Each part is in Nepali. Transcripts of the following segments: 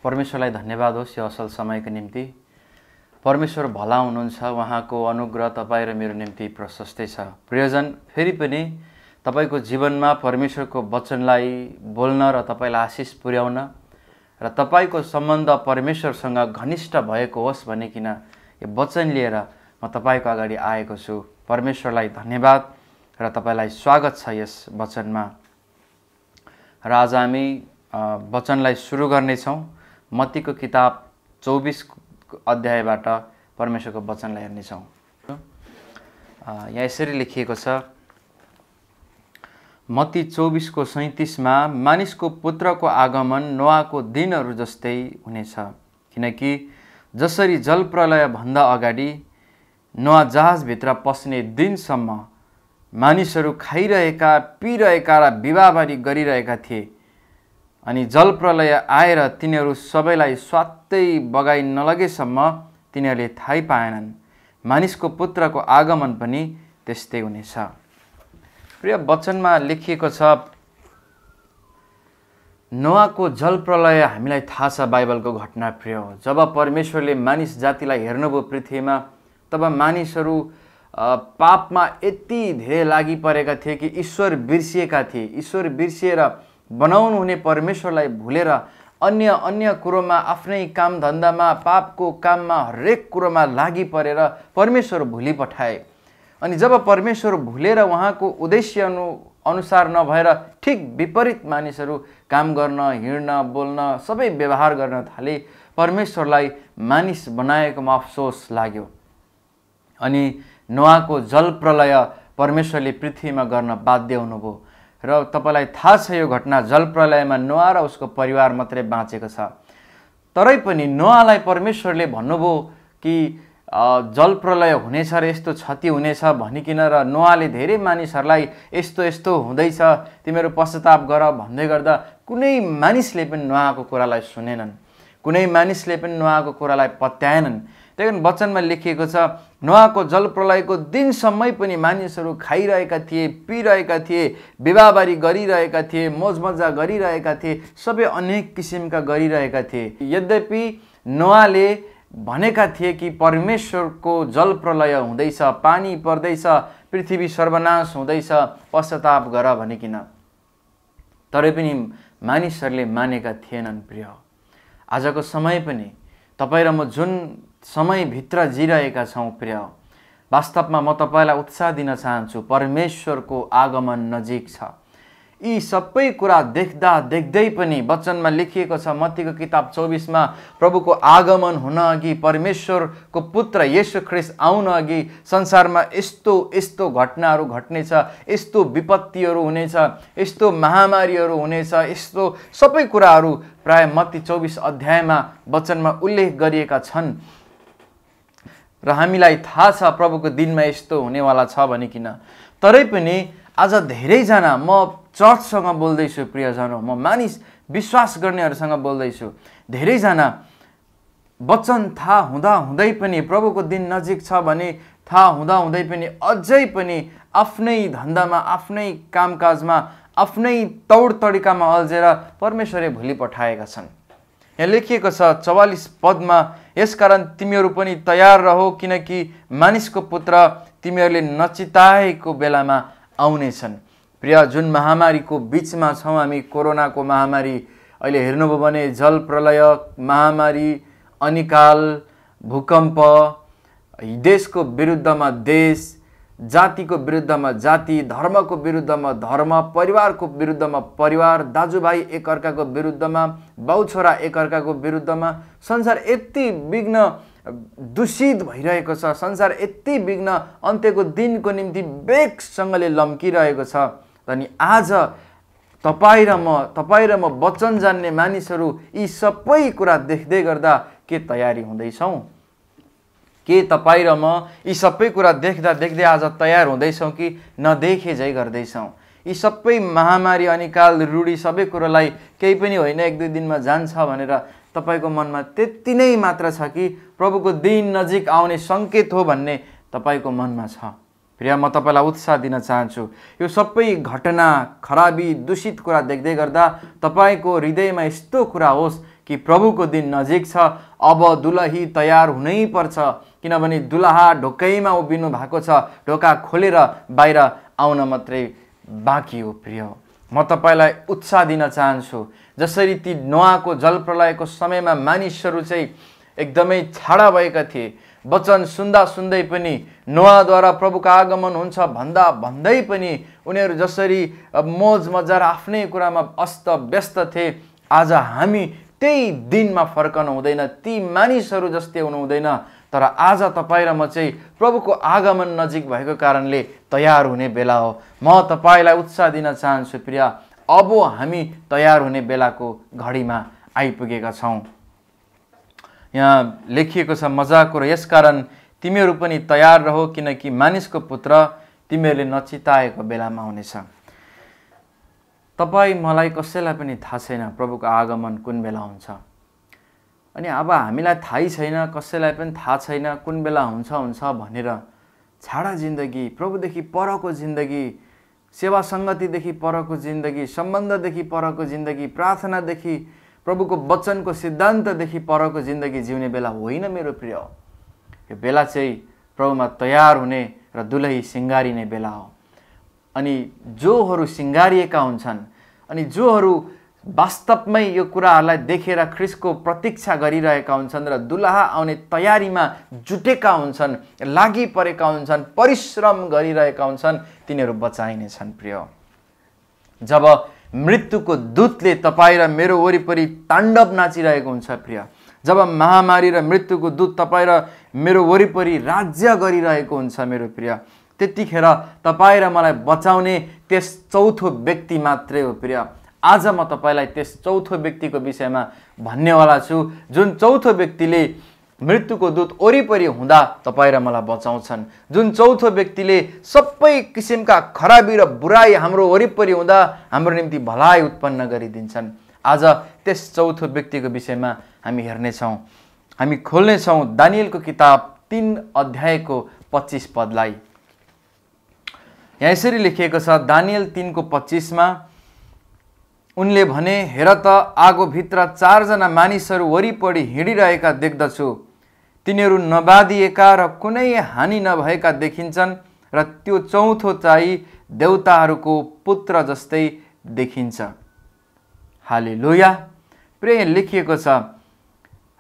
परमेश्वरलाई धन्यवाद होस् यो असल समयको निम्ति। परमेश्वर भला हुनुहुन्छ, उहाँको अनुग्रह तपाईँ र मेरो निम्ति प्रशस्तै छ। प्रियजन, फेरि पनि तपाईको जीवनमा परमेश्वरको वचनलाई बोल्न र तपाईलाई आशिष पुर्याउन र तपाईको सम्बन्ध परमेश्वरसँग घनिष्ठ भएको होस् भनिकिन यो वचन लिएर म तपाईको अगाडि आएको छु। परमेश्वरलाई धन्यवाद र तपाईलाई स्वागत छ यस वचनमा। र आज हामी वचनलाई सुरु गर्नेछौँ। मत्तीको किताब 24 अध्यायबाट परमेश्वरको वचनलाई हेर्नेछौँ। यहाँ यसरी लेखिएको छ, मत्ती 24 को 37 मा, मानिसको पुत्रको आगमन नोआको दिनहरू जस्तै हुनेछ। किनकि जसरी जलप्रलय भन्दा अगाडि नोआ जहाजभित्र पस्ने दिनसम्म मानिसहरू खाइरहेका, पिइरहेका र विवाहबारी गरिरहेका थिए, अनि जलप्रलय आएर तिनीहरू सबैलाई स्वात्तै बगाइ नलगेसम्म तिनीहरूले थाहै पाएनन्। मानिसको पुत्रको आगमन पनि त्यस्तै हुनेछ। प्रिय, वचनमा लेखिएको छ नोआको जलप्रलय हामीलाई थाहा छ, बाइबलको घटना प्रिय हो। जब परमेश्वरले मानिस जातिलाई हेर्नुभयो पृथ्वीमा, तब मानिसहरू पापमा यति धेरै लागि परेका थिए कि ईश्वर बिर्सिएका थिए। ईश्वर बिर्सिएर बनाउनु हुने परमेश्वरलाई भुलेर अन्य कुरोमा, आफ्नै काम धन्दामा, पापको काममा, हरेक कुरोमा लागि परेर परमेश्वर भुली पठाए। अनि जब परमेश्वर भुलेर उहाँको उद्देश्य अनुसार नभएर ठिक विपरीत मानिसहरू काम गर्न, हिँड्न, बोल्न, सबै व्यवहार गर्न थाले, परमेश्वरलाई मानिस बनाएकोमा अफसोस लाग्यो। अनि नोआको जलप्रलय परमेश्वरले पृथ्वीमा गर्न बाध्य हुनुभयो। र तपाईलाई थाहा छ यो घटना, जलप्रलयमा नोआ र उसको परिवार मात्रै बाँचेको छ। तरै पनि नोआलाई परमेश्वरले भन्नुभयो कि जलप्रलय हुनेछ र यस्तो क्षति हुनेछ भनिकिन, र नोआले धेरै मानिसहरूलाई यस्तो यस्तो हुँदैछ, तिमीहरू पश्चाताप गर भन्दै गर्दा कुनै मानिसले पनि नोआको कुरालाई सुनेनन्, कुनै मानिसले पनि नोआको कुरालाई पत्याएनन्। त्यही कारण वचनमा लेखिएको छ, नोआको जलप्रलयको दिनसम्मै पनि मानिसहरू खाइरहेका थिए, पिइरहेका थिए, विवाहबारी गरिरहेका थिए, मोजमजा गरिरहेका थिए, सबै अनेक किसिमका गरिरहेका थिए। यद्यपि नोआले भनेका थिए कि परमेश्वरको जलप्रलय हुँदैछ, पानी पर्दैछ, पृथ्वी सर्वनाश हुँदैछ, पश्चाताप गर भनिकिन, तरै पनि मानिसहरूले मानेका थिएनन्। प्रिय, आजको समय पनि तपाईँ र म जुन समयभित्र जिरहेका छौँ प्रिय, वास्तवमा म तपाईँलाई उत्साह दिन चाहन्छु, परमेश्वरको आगमन नजिक छ। यी सबै कुरा देख्दा देख्दै पनि वचनमा लेखिएको छ, मत्तीको किताब 24 मा, प्रभुको आगमन हुन अघि, परमेश्वरको पुत्र येशू ख्रीष्ट आउन अघि संसारमा यस्तो यस्तो घटनाहरू घट्नेछ, यस्तो विपत्तिहरू हुनेछ, यस्तो महामारीहरू हुनेछ, यस्तो सबै कुराहरू प्राय मत्ती 24 अध्यायमा वचनमा उल्लेख गरिएका छन्। र हामीलाई थाहा छ प्रभुको दिनमा यस्तो हुनेवाला छ भनिकिन। तरै पनि आज धेरैजना, म चर्चसँग बोल्दैछु प्रियजन, म मानिस विश्वास गर्नेहरूसँग बोल्दैछु, धेरैजना वचन थाहा हुँदा हुँदै पनि, प्रभुको दिन नजिक छ भने थाहा हुँदा हुँदै पनि अझै पनि आफ्नै धन्दामा, आफ्नै कामकाजमा, आफ्नै तौड तरिकामा अल्झेर परमेश्वरले भुली पठाएका छन्। यहाँ लेखिएको छ 44 पदमा, यसकारण तिमीहरू पनि तयार रहो, किनकि मानिसको पुत्र तिमीहरूले नचिताएको बेलामा आउनेछन्। प्रिय, जुन महामारीको बिचमा छौँ हामी, कोरोनाको महामारी, अहिले हेर्नुभयो भने जलप्रलय महामारी, अनिकाल, भूकम्प, देशको विरुद्धमा देश, जातिको विरुद्धमा जाति, धर्मको विरुद्धमा धर्म, परिवारको विरुद्धमा परिवार, दाजुभाइ एकअर्काको विरुद्धमा, बाउछोरा एकअर्काको विरुद्धमा, संसार यति विघ्न दूषित भइरहेको छ, संसार यति विघ्न अन्त्यको दिनको निम्ति बेगसँगले लम्किरहेको छ। अनि आज तपाईँ र म वचन जान्ने मानिसहरू यी सबै कुरा देख्दै गर्दा के तयारी हुँदैछौँ? के तपाईँ र म यी सबै कुरा देख्दा देख्दै आज तयार हुँदैछौँ कि नदेखे झै गर्दैछौँ? यी सबै महामारी, अनिकाल, रूढी सबै कुरोलाई केही पनि होइन, 1-2 दिनमा जान्छ भनेर तपाईँको मनमा त्यति नै मात्र छ कि प्रभुको दिन नजिक आउने सङ्केत हो भन्ने तपाईँको मनमा छ। प्रिय, म तपाईँलाई उत्साह दिन चाहन्छु, यो सबै घटना, खराबी, दूषित कुरा देख्दै गर्दा तपाईँको हृदयमा यस्तो कुरा होस् कि प्रभुको दिन नजिक छ, अब दुलही तयार हुनै पर्छ, किनभने दुलहा ढोकैमा उभिनु भएको छ, ढोका खोलेर बाहिर आउन मात्रै बाँकी हो। प्रिय, म तपाईलाई उत्साह दिन चाहन्छु, जसरी ती नोआको जलप्रलयको समयमा मानिसहरू चाहिँ एकदमै छाडा भएका थिए, वचन सुन्दा सुन्दै पनि नोआद्वारा प्रभुको आगमन हुन्छ भन्दा भन्दै पनि उनीहरू जसरी मोज मजा र आफ्नै कुरामा अस्त व्यस्त थिए, आज हामी त्यही दिनमा फर्कनु हुँदैन, ती मानिसहरू जस्तै हुनु हुँदैन। तर आज तपाईँ र म चाहिँ प्रभुको आगमन नजिक भएको कारणले तयार हुने बेला हो। म तपाईँलाई उत्साह दिन चाहन्छु प्रिय, अब हामी तयार हुने बेलाको घडीमा आइपुगेका छौँ। यहाँ लेखिएको छ मजाको, र यसकारण तिमीहरू पनि तयार रहो, किनकि मानिसको पुत्र तिमीहरूले नचिताएको बेलामा हुनेछ। तपाईँ मलाई कसैलाई पनि थाहा छैन प्रभुको आगमन कुन बेला हुन्छ, अनि अब हामीलाई थाहै छैन, कसैलाई पनि थाहा छैन कुन बेला हुन्छ भनेर छाडा जिन्दगी, प्रभुदेखि परको जिन्दगी, सेवा सङ्गतिदेखि परको जिन्दगी, सम्बन्धदेखि परको जिन्दगी, प्रार्थनादेखि, प्रभुको वचनको सिद्धान्तदेखि परको जिन्दगी जिउने बेला होइन मेरो प्रिय। यो बेला चाहिँ प्रभुमा तयार हुने र दुलही सिँगारिने बेला हो। अनि जोहरू सिँगारिएका हुन्छन्, अनि जोहरू वास्तवमै यो कुराहरूलाई देखेर ख्रिस्टको प्रतीक्षा गरिरहेका हुन्छन् र दुलहा आउने तयारीमा जुटेका हुन्छन्, लागि परेका हुन्छन्, परिश्रम गरिरहेका हुन्छन्, तिनीहरू बचाइनेछन्। प्रिय, जब मृत्युको दूतले तपाईँ र मेरो वरिपरि ताण्डव नाचिरहेको हुन्छ प्रिय, जब महामारी र मृत्युको दूत तपाईँ र मेरो वरिपरि राज्य गरिरहेको हुन्छ मेरो प्रिय, त्यतिखेर तपाईँ र मलाई बचाउने त्यस चौथो व्यक्ति मात्रै हो। प्रिय, आज म तपाईलाई त्यस चौथो व्यक्तिको विषयमा भन्नेवाला छु, जुन चौथो व्यक्तिले मृत्युको दूत वरिपरि हुँदा तपाईँ र मलाई बचाउँछन्, जुन चौथो व्यक्तिले सबै किसिमका खराबी र बुराई हाम्रो वरिपरि हुँदा हाम्रो निम्ति भलाइ उत्पन्न गरिदिन्छन्। आज त्यस चौथो व्यक्तिको विषयमा हामी हेर्नेछौँ। हामी खोल्नेछौँ दानिएलको किताब 3 अध्यायको 25 पदलाई। यहाँ यसरी लेखिएको छ, दानिएल 3:25 मा उनले भने, हेर त आगोभित्र 4 जना मानिसहरू वरिपरि हिँडिरहेका देख्दछु, तिनीहरू नबादिएका र कुनै हानि नभएका देखिन्छन्, र त्यो चौथो चाहिँ देवताहरूको पुत्र जस्तै देखिन्छ। हालेलुया। प्रिय, लेखिएको छ,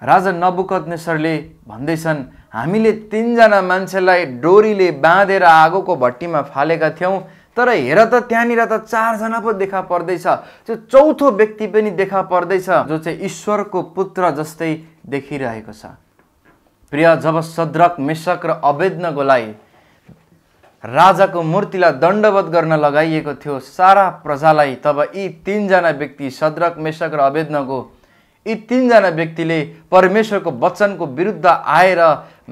राजा नबुकदनेस्सरले भन्दैछन्, हामीले 3 जना मान्छेलाई डोरीले बाँधेर आगोको भट्टीमा फालेका थियौँ, तर हेर त त्यहाँनिर त 4 जना पो देखा पर्दैछ, त्यो चौथो व्यक्ति पनि देखा पर्दैछ, जो चाहिँ ईश्वरको पुत्र जस्तै देखिरहेको छ। प्रिय, जब सद्रक मेशक र अबेदनगोलाई राजाको मूर्तिलाई दण्डवत गर्न लगाइएको थियो सारा प्रजालाई, तब यी 3 जना व्यक्ति सद्रक मेशक र अबेदनगो, यी 3 जना व्यक्तिले परमेश्वरको वचनको विरुद्ध आएर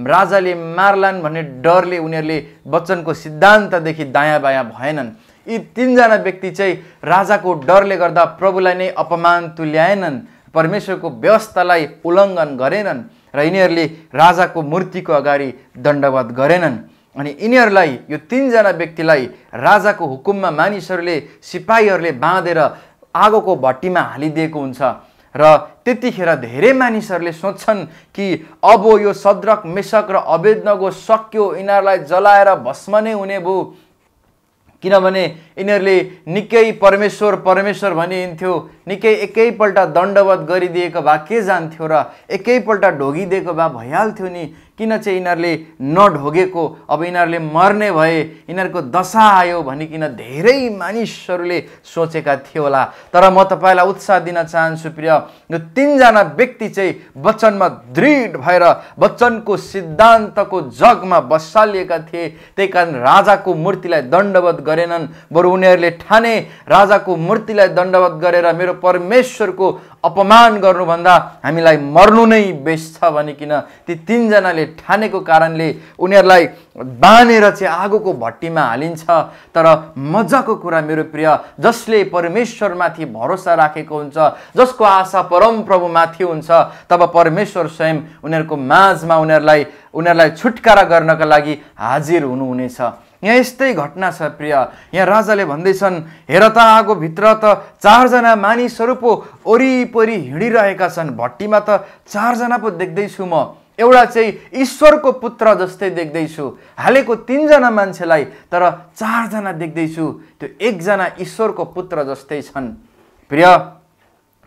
राजाले मार्लान् भन्ने डरले उनीहरूले वचनको सिद्धान्तदेखि दायाँ बायाँ भएनन्। यी 3 जना व्यक्ति चाहिँ राजाको डरले गर्दा प्रभुलाई नै अपमान तुल्याएनन्, परमेश्वरको व्यवस्थालाई उल्लङ्घन गरेनन्, र यिनीहरूले राजाको मूर्तिको अगाडि दण्डवत गरेनन्। अनि यिनीहरूलाई, यो 3 जना व्यक्तिलाई राजाको हुकुममा मानिसहरूले, सिपाहीहरूले बाँधेर आगोको भट्टीमा हालिदिएको हुन्छ। र त्यतिखेर धेरै मानिसहरूले सोच्छन् कि अब यो सद्रक मेशक र अबेदनगो सक्यो, यिनीहरूलाई जलाएर भस्म नै हुने भयो, किनभने यिनीहरूले निकै परमेश्वर परमेश्वर भनिन्थ्यो, निकै एकैपल्ट दण्डवत गरिदिएको भए के जान्थ्यो र एकैपल्ट ढोगिदिएको भए भइहाल्थ्यो नि, किन चाहिँ यिनीहरूले नढोगेको, अब यिनीहरूले मर्ने भए, यिनीहरूको दशा आयो भनिकन धेरै मानिसहरूले सोचेका थियो होला। तर म तपाईँलाई उत्साह दिन चाहन्छु प्रिय, यो 3 जना व्यक्ति चाहिँ वचनमा दृढ भएर वचनको सिद्धान्तको जगमा बसालिएका थिए, त्यही कारण राजाको मूर्तिलाई दण्डवत गरेनन्, बरु उनीहरूले ठाने राजाको मूर्तिलाई दण्डवत गरेर मेरो परमेश्वरको अपमान गर्नुभन्दा हामीलाई मर्नु नै बेस छ भनिकन ती 3 जनाले ठानेको कारणले उनीहरूलाई बाँधेर चाहिँ आगोको भट्टीमा हालिन्छ। तर मजाको कुरा मेरो प्रिय, जसले परमेश्वरमाथि भरोसा राखेको हुन्छ, जसको आशा परम प्रभुमाथि हुन्छ, तब परमेश्वर स्वयं उनीहरूको माझमा उनीहरूलाई छुटकारा गर्नका लागि हाजिर हुनुहुनेछ। यहाँ यस्तै घटना छ प्रिय। यहाँ राजाले भन्दैछन्, हेर त आगो भित्र त 4 जना मानिसहरू पो वरिपरि हिँडिरहेका छन्। भट्टीमा त 4 जना पो देख्दैछु म, एउटा चाहिँ ईश्वरको पुत्र जस्तै देख्दैछु। हालेको 3 जना मान्छेलाई, तर 4 जना देख्दैछु, त्यो 1 जना ईश्वरको पुत्र जस्तै छन्। प्रिय,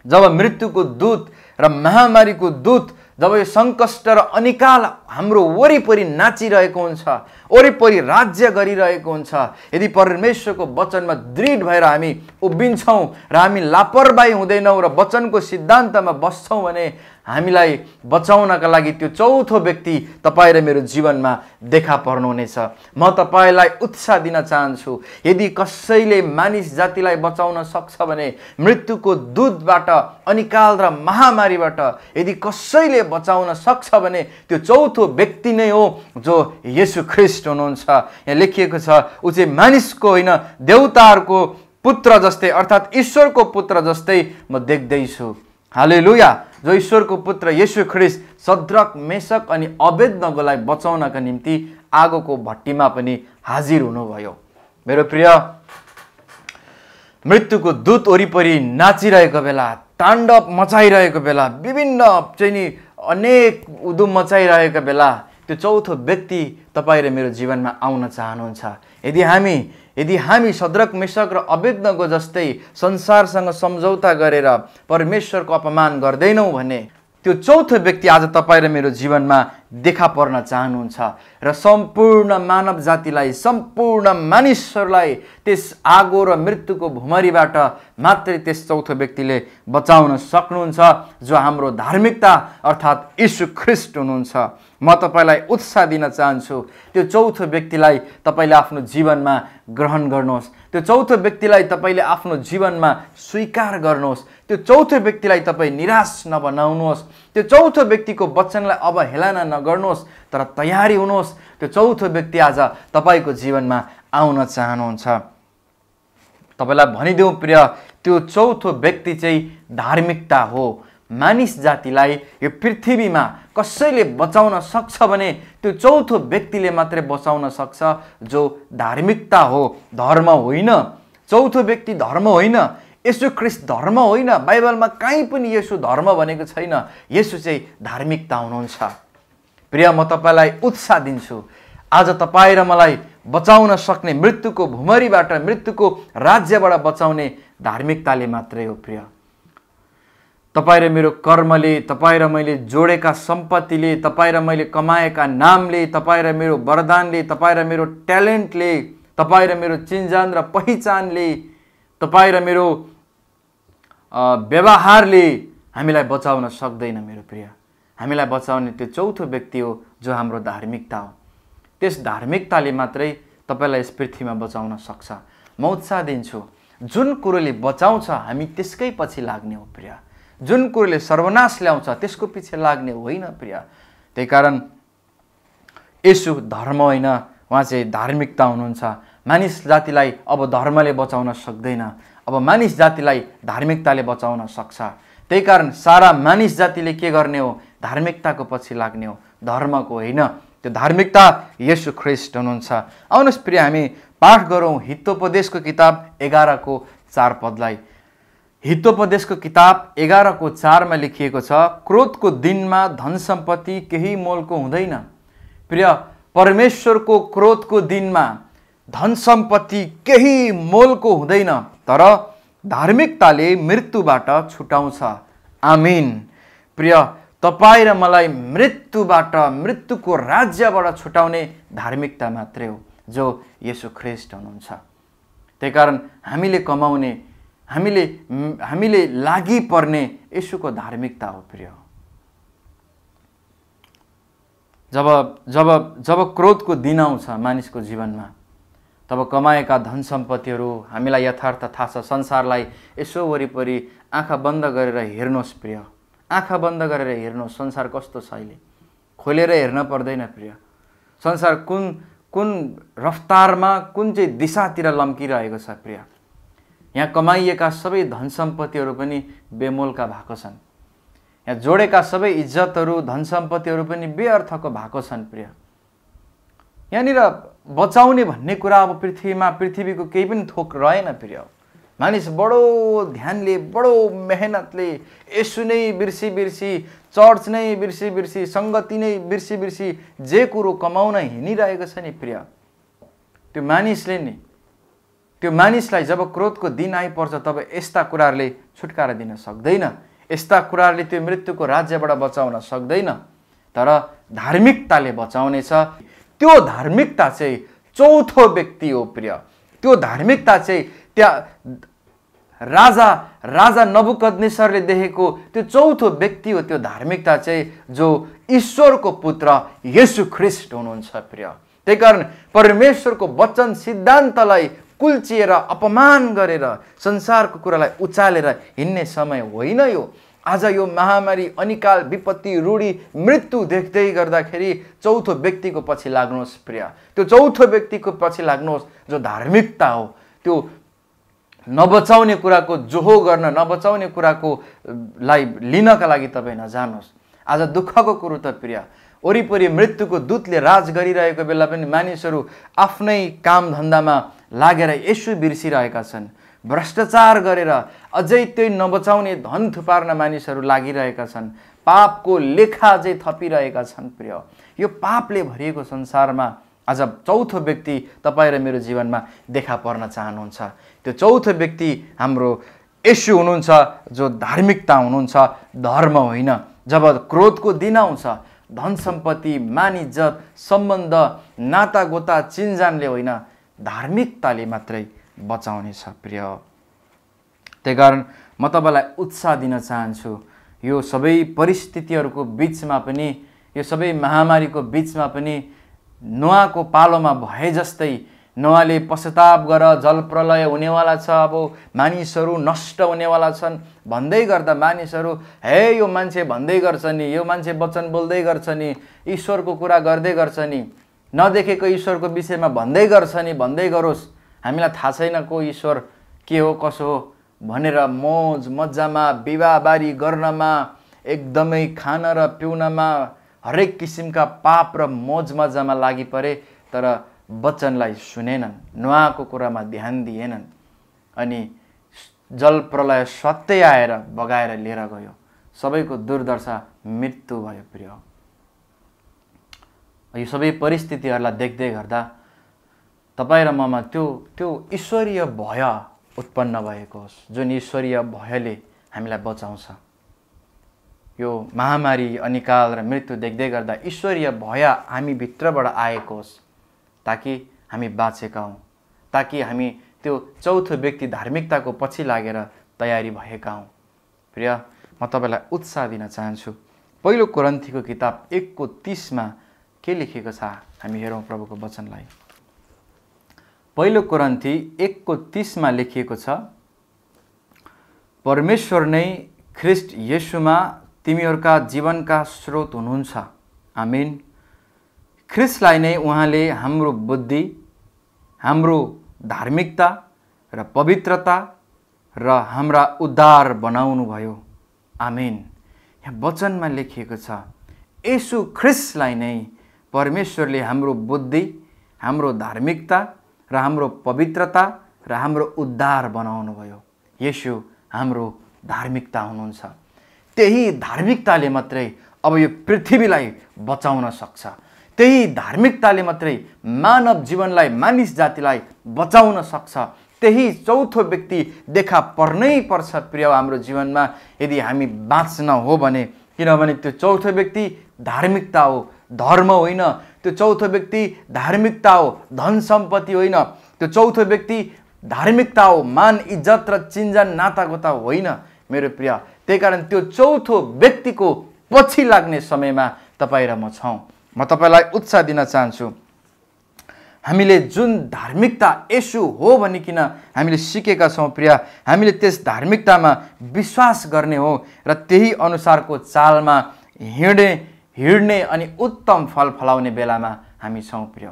जब मृत्युको दूत र महामारीको दूत, जब यो सङ्कष्ट र अनिकाल हाम्रो वरिपरि नाचिरहेको हुन्छ, वरिपरि राज्य गरिरहेको हुन्छ, यदि परमेश्वरको वचनमा दृढ भएर हामी उभिन्छौँ र हामी लापरवाही हुँदैनौँ र वचनको सिद्धान्तमा बस्छौँ भने हामीलाई बचाउनका लागि त्यो चौथो व्यक्ति तपाईँ र मेरो जीवनमा देखा पर्नुहुनेछ। म तपाईँलाई उत्साह दिन चाहन्छु, यदि कसैले मानिस जातिलाई बचाउन सक्छ भने, मृत्युको दूतबाट, अनिकाल र महामारीबाट यदि कसैले बचाउन सक्छ भने त्यो चौथो व्यक्ति नै हो जो येशू ख्रीष्ट हुनुहुन्छ। यहाँ लेखिएको छ, ऊ चाहिँ मानिसको होइन देवताहरूको पुत्र जस्तै, अर्थात् ईश्वरको पुत्र जस्तै म देख्दैछु। हालेलुया। जो ईश्वरको पुत्र येशू ख्रीष्ट सद्रक, मेशक अनि अबेदनगोलाई बचाउनका निम्ति आगोको भट्टीमा पनि हाजिर हुनुभयो। मेरो प्रिय, मृत्युको दूत वरिपरि नाचिरहेको बेला, ताण्डव मचाइरहेको बेला, विभिन्न चाहिँ नि अनेक उधुम मचाइरहेको बेला त्यो चौथो व्यक्ति तपाईँ र मेरो जीवनमा आउन चाहनुहुन्छ। यदि हामी सद्रक, मेशक र अबेदनगो जस्तै संसारसँग सम्झौता गरेर परमेश्वरको अपमान गर्दैनौँ भने त्यो चौथो व्यक्ति आज तपाईँ र मेरो जीवनमा देखा पर्न चाहनुहुन्छ र सम्पूर्ण मानव जातिलाई, सम्पूर्ण मानिसहरूलाई त्यस आगो र मृत्युको भुमरीबाट मात्रै त्यस चौथो व्यक्तिले बचाउन सक्नुहुन्छ, जो हाम्रो धार्मिकता अर्थात् येशू ख्रीष्ट हुनुहुन्छ। म तपाईलाई उत्साह दिन चाहन्छु, त्यो चौथो व्यक्तिलाई तपाईले आफ्नो जीवनमा ग्रहण गर्नुहोस्, त्यो चौथो व्यक्तिलाई तपाईले आफ्नो जीवनमा स्वीकार गर्नुहोस्, त्यो चौथो व्यक्तिलाई तपाई निराश नबनाउनुहोस्, त्यो चौथो व्यक्तिको वचनलाई अवहेलना नगर्नुहोस्, तर तयारी हुनुहोस्, त्यो चौथो व्यक्ति आज तपाईको जीवनमा आउन चाहनुहुन्छ। तपाईलाई भनिदेऊ प्रिय, त्यो चौथो व्यक्ति चाहिँ धार्मिकता हो। मानिस जातिलाई यो पृथ्वीमा कसैले बचाउन सक्छ भने त्यो चौथो व्यक्तिले मात्रै बचाउन सक्छ, जो धार्मिकता हो, धर्म होइन। चौथो व्यक्ति धर्म होइन, येशू ख्रीष्ट धर्म होइन, बाइबलमा कहीँ पनि येशू धर्म भनेको छैन, येशू चाहिँ धार्मिकता हुनुहुन्छ। प्रिय, म तपाईलाई उत्साह दिन्छु, आज तपाईँ र मलाई बचाउन सक्ने, मृत्युको भुमरीबाट, मृत्युको राज्यबाट बचाउने धार्मिकताले मात्रै हो। प्रिय, तपाईँ र मेरो कर्मले, तपाईँ र मैले जोडेका सम्पत्तिले, तपाईँ र मैले कमाएका नामले, तपाईँ र मेरो वरदानले, तपाईँ र मेरो ट्यालेन्टले, तपाईँ र मेरो चिन्जान र पहिचानले, तपाईँ र मेरो व्यवहारले हामीलाई बचाउन सक्दैन। मेरो प्रिय, हामीलाई बचाउने त्यो चौथो व्यक्ति हो, जो हाम्रो धार्मिकता हो। त्यस धार्मिकताले मात्रै तपाईलाई यस पृथ्वीमा बचाउन सक्छ। म उत्साह दिन्छु, जुन कुरोले बचाउँछ हामी त्यसकै पछि लाग्ने हो। प्रिय, जुन कुरोले सर्वनाश ल्याउँछ त्यसको पछि लाग्ने होइन। प्रिय, त्यही कारण येशू धर्म होइन, उहाँ चाहिँ धार्मिकता हुनुहुन्छ। मानिस जातिलाई अब धर्मले बचाउन सक्दैन, अब मानिस जातिलाई धार्मिकताले बचाउन सक्छ। त्यही कारण सारा मानिस जातिले के गर्ने हो? धार्मिकताको पछि लाग्ने हो, धर्मको होइन। त्यो धार्मिकता येशू ख्रीष्ट हुनुहुन्छ। आउनुहोस् प्रिय, हामी पाठ गरौँ हितोपदेशको किताब 11:4 हितोपदेशको किताब 11:4 लेखिएको छ, क्रोधको दिनमा धन सम्पत्ति केही मोलको हुँदैन। प्रिय, परमेश्वरको क्रोधको दिनमा धन सम्पत्ति केही मोलको हुँदैन, तर धार्मिकताले मृत्युबाट छुटाउँछ। आमीन। प्रिय, तपाईँ र मलाई मृत्युबाट, मृत्युको राज्यबाट छुटाउने धार्मिकता मात्रै हो, जो येशू ख्रीष्ट हुनुहुन्छ। त्यही कारण हामीले कमाउने, हामीले लागि पर्ने येशूको धार्मिकता हो। प्रिय, जब क्रोधको दिन आउँछ मानिसको जीवनमा, तब कमाएका धन सम्पत्तिहरू हामीलाई यथार्थ थाहा छ। संसारलाई यसो वरिपरि आँखा बन्द गरेर हेर्नुहोस् प्रिय, आँखा बन्द गरेर हेर्नुहोस्, संसार कस्तो छ अहिले, खोलेर हेर्न पर्दैन। प्रिय, संसार कुन रफ्तारमा, कुन चाहिँ दिशातिर लम्किरहेको छ। प्रिय, यहाँ कमाइएका सबै धन सम्पत्तिहरू पनि बेमोलका भएको छन्, यहाँ जोडेका सबै इज्जतहरू, धन सम्पत्तिहरू पनि बेअर्थको भएको छन्। प्रिय, यहाँनिर बचाउने भन्ने कुरा अब पृथ्वीको केही पनि थोक रहेन प्रिय। मानिस बडो ध्यानले बडो मेहनतले यसु नै बिर्सी चर्च नै बिर्सी सङ्गति नै बिर्सी जे कुरो कमाउन हिँडिरहेको छ नि प्रिय, त्यो मानिसलाई जब क्रोधको दिन आइपर्छ तब यस्ता कुराहरूले छुटकारा दिन सक्दैन, यस्ता कुराहरूले त्यो मृत्युको राज्यबाट बचाउन सक्दैन। तर धार्मिकताले बचाउनेछ। त्यो धार्मिकता चाहिँ चौथो व्यक्ति हो प्रिय। त्यो धार्मिकता चाहिँ त्यहाँ राजा नबुकदनेस्सरले देखेको त्यो चौथो व्यक्ति हो। त्यो धार्मिकता चाहिँ जो ईश्वरको पुत्र येशू ख्रीष्ट हुनुहुन्छ प्रिय। त्यही कारण परमेश्वरको वचन सिद्धान्तलाई कुल्चिएर अपमान गरेर संसारको कुरालाई उचालेर हिँड्ने समय होइन यो। आज यो महामारी, अनिकाल, विपत्ति, रूढी, मृत्यु देख्दै गर्दाखेरि चौथो व्यक्तिको पछि लाग्नुहोस् प्रिय। त्यो चौथो व्यक्तिको पछि लाग्नुहोस् जो धार्मिकता हो। त्यो नबचाउने कुराको जोहो गर्न, नबचाउने कुराको लाई लिनका लागि तपाईँ नजानुहोस्। आज दुःखको कुरो त प्रिय, वरिपरि मृत्युको दूतले राज गरिरहेको बेला पनि मानिसहरू आफ्नै काम धन्दामा लागेर येशू बिर्सिरहेका छन्। भ्रष्टाचार गरेर अझै त्यही नबचाउने धन थुपार्न मानिसहरू लागिरहेका छन्। पापको लेखा अझै थपिरहेका छन् प्रिय। यो पापले भरिएको संसारमा आज चौथो व्यक्ति तपाईँ र मेरो जीवनमा देखा पर्न चाहनुहुन्छ। त्यो चौथो व्यक्ति हाम्रो येशू हुनुहुन्छ, जो धार्मिकता हुनुहुन्छ, धर्म होइन। जब क्रोधको दिन आउँछ, धन सम्पत्ति, मान इज्जत, सम्बन्ध, नातागोता, चिनजानले होइन, धार्मिकताले मात्रै बचाउनेछ प्रिय। त्यही कारण म तपाईँलाई उत्साह दिन चाहन्छु। यो सबै परिस्थितिहरूको बिचमा पनि, यो सबै महामारीको बिचमा पनि नोआको पालोमा भए जस्तै नोआले पश्चाताप गर, जल प्रलय हुनेवाला छ, अब मानिसहरू नष्ट हुनेवाला छन् भन्दै गर्दा मानिसहरू हे यो मान्छे भन्दै गर्छ नि, यो मान्छे वचन बोल्दै गर्छ नि, ईश्वरको कुरा गर्दै गर्छ नि, नदेखेको ईश्वरको विषयमा भन्दै गर्छ नि, भन्दै गरोस्, हामीलाई थाहा छैन को ईश्वर के हो कसो हो भनेर मोज मजामा, विवाहबारी गर्नमा, एकदमै खान र पिउनमा, हरेक किसिमका पाप र मोज मजामा लागि परे, तर वचनलाई सुनेनन्, नोआको कुरामा ध्यान दिएनन्, अनि जल प्रलय सत्य आएर बगाएर लिएर गयो। सबैको दुर्दशा मृत्यु भयो प्रिय। यो सबै परिस्थितिहरूलाई देख्दै गर्दा तपाईँ र ममा त्यो ईश्वरीय भय उत्पन्न भएको होस्, जुन ईश्वरीय भयले हामीलाई बचाउँछ। यो महामारी, अनिकाल र मृत्यु देख्दै गर्दा ईश्वरीय भय हामी भित्रबाट आएको होस्, ताकि हामी बाँचेका हौँ, ताकि हामी त्यो चौथो व्यक्ति धार्मिकताको पछि लागेर तयारी भएका हौँ। प्रिय, म तपाईँलाई उत्साह दिन चाहन्छु। पहिलो कोरिन्थीको किताब 1:30 के लेखेको छ, हामी हेरौँ प्रभुको वचनलाई। पहिलो कोरिन्थी 1:30 लेखिएको छ, परमेश्वर नै ख्रीष्ट येशूमा तिमीहरूका जीवनका स्रोत हुनुहुन्छ। आमीन। ख्रीष्टलाई नै उहाँले हाम्रो बुद्धि, हाम्रो धार्मिकता र पवित्रता र हाम्रा उद्धार बनाउनु भयो। आमीन। यहाँ वचनमा लेखिएको छ, येशू ख्रीष्टलाई नै परमेश्वरले हाम्रो बुद्धि, हाम्रो धार्मिकता र हाम्रो पवित्रता र हाम्रो उद्धार बनाउनु भयो। येशू हाम्रो धार्मिकता हुनुहुन्छ। त्यही धार्मिकताले मात्रै अब यो पृथ्वीलाई बचाउन सक्छ। त्यही धार्मिकताले मात्रै मानव जीवनलाई, मानिस जातिलाई बचाउन सक्छ। त्यही चौथो व्यक्ति देखा पर्नै पर्छ प्रिय हाम्रो जीवनमा, यदि हामी बाँच्न हो भने। किनभने त्यो चौथो व्यक्ति धार्मिकता हो, धर्म होइन। त्यो चौथो व्यक्ति धार्मिकता हो, धन सम्पत्ति होइन। त्यो चौथो व्यक्ति धार्मिकता हो, मान इज्जत र चिन्जान नातागोता होइन मेरो प्रिय। त्यही कारण त्यो चौथो व्यक्तिको पछि लाग्ने समयमा तपाईँ र म छौँ। म तपाईँलाई उत्साह दिन चाहन्छु। हामीले जुन धार्मिकता येशू हो भनिकन हामीले सिकेका छौँ प्रिय, हामीले त्यस धार्मिकतामा विश्वास गर्ने हो र त्यही अनुसारको चालमा हिँड्ने अनि उत्तम फल फलाउने बेलामा हामी छौँ प्रिय।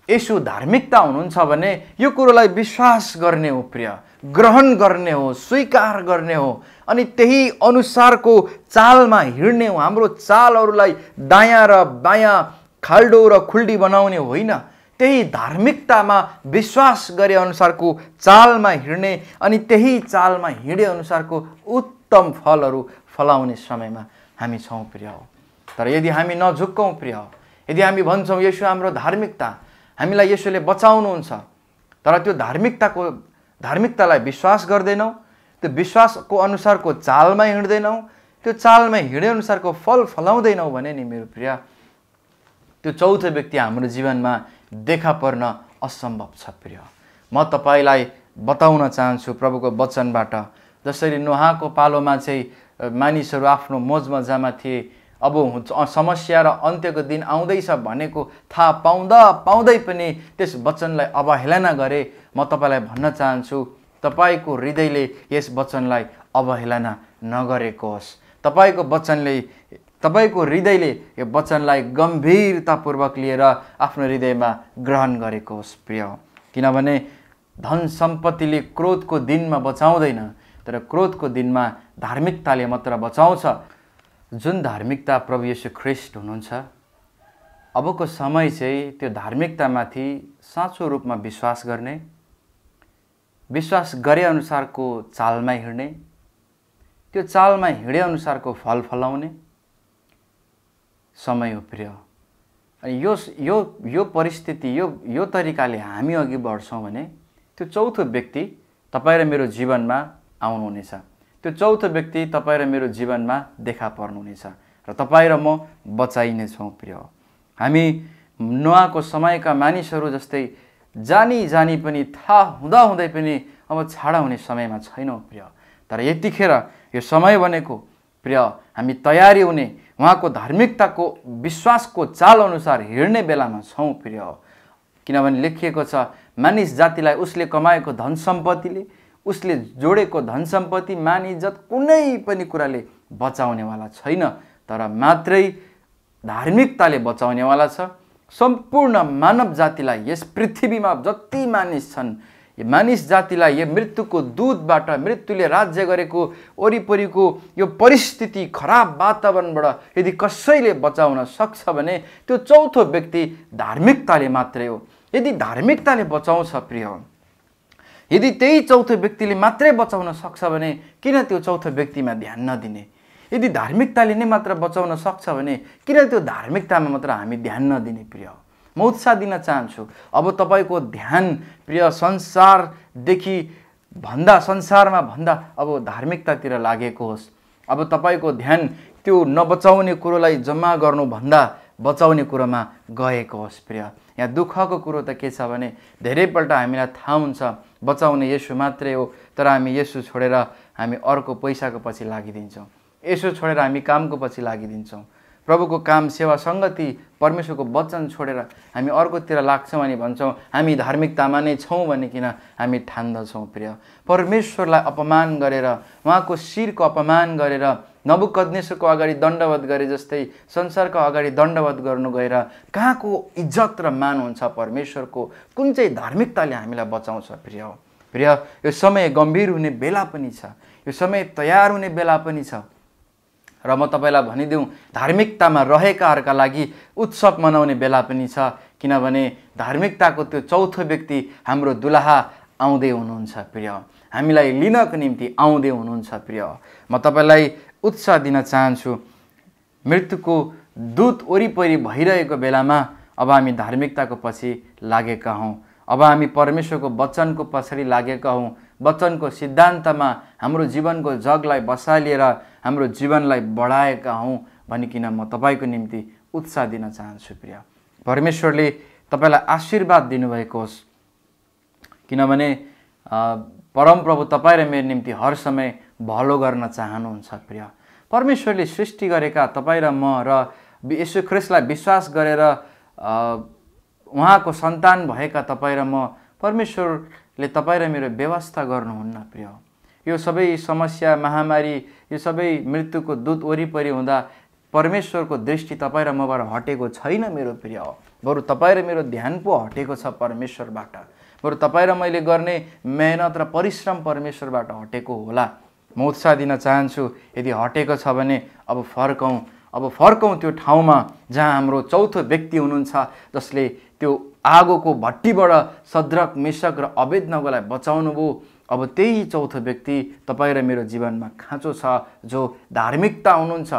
येशू धार्मिकता हुनुहुन्छ भने यो कुरोलाई विश्वास गर्ने हो प्रिय, ग्रहण गर्ने हो, स्वीकार गर्ने हो, अनि त्यही अनुसारको चालमा हिँड्ने हो। हाम्रो चालहरूलाई दायाँ र बायाँ, खाल्डो र खुल्डी बनाउने होइन। त्यही धार्मिकतामा विश्वास गरे अनुसारको चालमा हिँड्ने अनि त्यही चालमा हिँडे अनुसारको उत्तम फलहरू फलाउने समयमा हामी छौँ प्रिय। तर यदि हामी नझुक्कौँ प्रिय, यदि हामी भन्छौँ यसो हाम्रो धार्मिकता, हामीलाई यसोले बचाउनुहुन्छ, तर त्यो धार्मिकतालाई विश्वास गर्दैनौँ, त्यो विश्वासको अनुसारको चालमा हिँड्दैनौँ, त्यो चालमा हिँडे अनुसारको फल फलाउँदैनौँ भने नि मेरो प्रिय, त्यो चौथो व्यक्ति हाम्रो जीवनमा देखा पर्न असम्भव छ प्रिय। म तपाईलाई बताउन चाहन्छु प्रभुको वचनबाट, जसरी नोहाको पालोमा चाहिँ मानिसहरू आफ्नो मोजमजामा थिए, अब समस्या र अन्त्यको दिन आउँदैछ भनेको थाहा पाउँदै पनि त्यस वचनलाई अवहेलना गरे। म तपाईलाई भन्न चाहन्छु, तपाईको हृदयले यस वचनलाई अवहेलना नगरेको होस्। तपाईको हृदयले यो वचनलाई गम्भीरतापूर्वक लिएर आफ्नो हृदयमा ग्रहण गरेको होस् प्रिय। किनभने धन सम्पत्तिले क्रोधको दिनमा बचाउँदैन, तर क्रोधको दिनमा धार्मिकताले मात्र बचाउँछ। जुन धार्मिकता प्रभु येशू ख्रीष्ट हुनुहुन्छ, अबको समय चाहिँ त्यो धार्मिकतामाथि साँचो रूपमा विश्वास गर्ने, विश्वास गरे अनुसारको चालमा हिँड्ने, त्यो चालमा हिँडे अनुसारको फल फलाउने समय हो प्रिय। अनि यो परिस्थिति यो तरिकाले हामी अघि बढ्छौँ भने त्यो चौथो व्यक्ति तपाईँ र मेरो जीवनमा आउनुहुनेछ। त्यो चौथो व्यक्ति तपाईँ र मेरो जीवनमा देखा पर्नुहुनेछ र तपाईँ र म बचाइनेछौँ प्रिय। हामी नोआको समयका मानिसहरू जस्तै जानी पनि थाहा हुँदै पनि अब छाडा हुने समयमा छैनौँ प्रिय। तर यतिखेर यो समय भनेको प्रिय हामी तयारी हुने, उहाँको धार्मिकताको विश्वासको चाल अनुसार हिँड्ने बेलामा छौँ प्रिय। किनभने लेखिएको छ, मानिस जातिलाई उसले कमाएको धन सम्पत्तिले, उसले जोडेको धन सम्पत्ति मानिजत कुनै पनि कुराले बचाउनेवाला छैन, तर मात्रै धार्मिकताले बचाउनेवाला छ। सम्पूर्ण मानव जातिलाई, यस पृथ्वीमा जति मानिस छन्, यो मानिस जातिलाई यो मृत्युको दूतबाट, मृत्युले राज्य गरेको वरिपरिको यो परिस्थिति, खराब वातावरणबाट यदि कसैले बचाउन सक्छ भने त्यो चौथो व्यक्ति धार्मिकताले मात्रै हो। यदि धार्मिकताले बचाउँछ प्रिय, यदि त्यही चौथो व्यक्तिले मात्रै बचाउन सक्छ भने किन त्यो चौथो व्यक्तिमा ध्यान नदिने? यदि धार्मिकताले नै मात्र बचाउन सक्छ भने किन त्यो धार्मिकतामा मात्र हामी ध्यान नदिने प्रिय? म उत्साह दिन चाहन्छु, अब तपाईको ध्यान प्रिय संसारमा भन्दा अब धार्मिकतातिर लागेको होस्। अब तपाईको ध्यान त्यो नबचाउने कुरोलाई जम्मा गर्नुभन्दा बचाउने कुरोमा गएको होस् प्रिय। यहाँ दुःखको कुरो त के छ भने धेरैपल्ट हामीलाई थाहा हुन्छ बचाउने येशू मात्रै हो, तर हामी येशू छोडेर हामी अर्को पैसाको पछि लागिदिन्छौँ, येशू छोडेर हामी कामको पछि लागिदिन्छौँ, प्रभुको काम, सेवा, सङ्गति, परमेश्वरको वचन छोडेर हामी अर्कोतिर लाग्छौँ अनि भन्छौँ हामी धार्मिकतामा नै छौँ भनिकन हामी ठान्दछौँ प्रिय। परमेश्वरलाई अपमान गरेर, उहाँको शिरको अपमान गरेर, नबुकदनेस्सरको अगाडि दण्डवत गरे जस्तै संसारको अगाडि दण्डवत गर्नु गएर कहाँको इज्जत र मान हुन्छ परमेश्वरको? कुन चाहिँ धार्मिकताले हामीलाई बचाउँछ प्रिय? यो समय गम्भीर हुने बेला पनि छ, यो समय तयार हुने बेला पनि छ। र म तपाईलाई भनिदिउँ, धार्मिकतामा रहेकाहरूका लागि उत्सव मनाउने बेला पनि छ। किनभने धार्मिकताको त्यो चौथो व्यक्ति हाम्रो दुलहा आउँदै हुनुहुन्छ प्रिय, हामीलाई लिनको निम्ति आउँदै हुनुहुन्छ प्रिय। म तपाईलाई उत्साह दिन चाहन्छु, मृत्युको दूत वरिपरि भइरहेको बेलामा अब हामी धार्मिकताको पछि लागेका हौँ, अब हामी परमेश्वरको वचनको पछाडि लागेका हौँ, वचनको सिद्धान्तमा हाम्रो जीवनको जगलाई बसालिएर हाम्रो जीवनलाई बढाएका हौँ भनिकन म तपाईको निम्ति उत्साह दिन चाहन्छु प्रिय। परमेश्वरले तपाईलाई आशीर्वाद दिनुभएको होस्, किनभने परमप्रभु तपाईँ र मेरो निम्ति हर समय भलो गर्न चाहनुहुन्छ प्रिय। परमेश्वरले सृष्टि गरेका तपाईँ र म र येशू ख्रीष्टलाई विश्वास गरेर उहाँको सन्तान भएका तपाईँ र म, परमेश्वरले तपाईँ र मेरो व्यवस्था गर्नुहुन्न प्रिय। यो सबै समस्या, महामारी, यो सबै मृत्युको दूत वरिपरि हुँदा परमेश्वरको दृष्टि तपाईँ र मबाट हटेको छैन मेरो प्रिय, बरु तपाईँ र मेरो ध्यान पो हटेको छ परमेश्वरबाट, बरु तपाईँ र मैले गर्ने मेहनत र परिश्रम परमेश्वरबाट हटेको होला। म उत्साह दिन चाहन्छु, यदि हटेको छ भने अब फर्कौँ त्यो ठाउँमा जहाँ हाम्रो चौथो व्यक्ति हुनुहुन्छ, जसले त्यो आगोको भट्टीबाट सद्रक मेशक र अबेदनगोलाई बचाउनु भयो। अब त्यही चौथो व्यक्ति तपाईँ र मेरो जीवनमा खाँचो छ, जो धार्मिकता हुनुहुन्छ।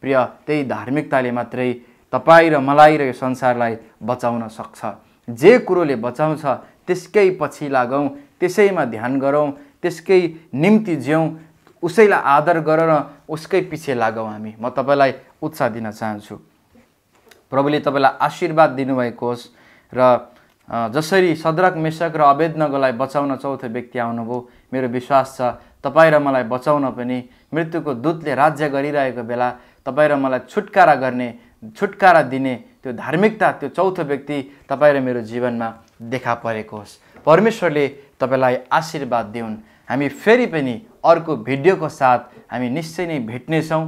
प्रिय, त्यही धार्मिकताले मात्रै तपाईँ र मलाई र यो संसारलाई बचाउन सक्छ। जे कुरोले बचाउँछ त्यसकै पछि लागौँ, त्यसैमा ध्यान गरौँ, त्यसकै निम्ति जिउँ, उसैलाई आदर गरेर उसकै पछि लागौँ हामी। म तपाईँलाई उत्साह दिन चाहन्छु। प्रभुले तपाईँलाई आशीर्वाद दिनुभएको होस् र जसरी सद्रक मेशक र अबेदनगोलाई बचाउन चौथो व्यक्ति आउनुभयो, मेरो विश्वास छ तपाईँ र मलाई बचाउन पनि मृत्युको दूतले राज्य गरिरहेको बेला तपाईँ र मलाई छुटकारा दिने त्यो धार्मिकता, त्यो चौथो व्यक्ति तपाईँ र मेरो जीवनमा देखा परेको होस्। परमेश्वरले तपाईँलाई आशीर्वाद दिउन्। हामी फेरि पनि अर्को भिडियोको साथ हामी निश्चय नै भेट्नेछौँ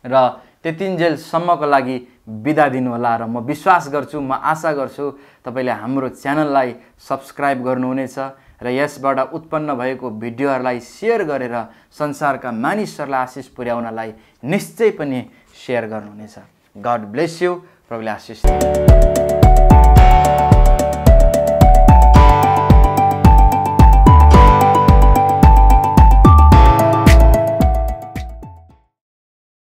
र त्यतिन्जेलसम्मको लागि बिदा दिनुहोला र म विश्वास गर्छु, म आशा गर्छु तपाईँले हाम्रो च्यानललाई सब्सक्राइब गर्नुहुनेछ र यसबाट उत्पन्न भएको भिडियोहरूलाई सेयर गरेर संसारका मानिसहरूलाई आशिष पुर्याउनलाई निश्चय पनि सेयर गर्नुहुनेछ। God bless you. प्रभुले आशिष दिनु।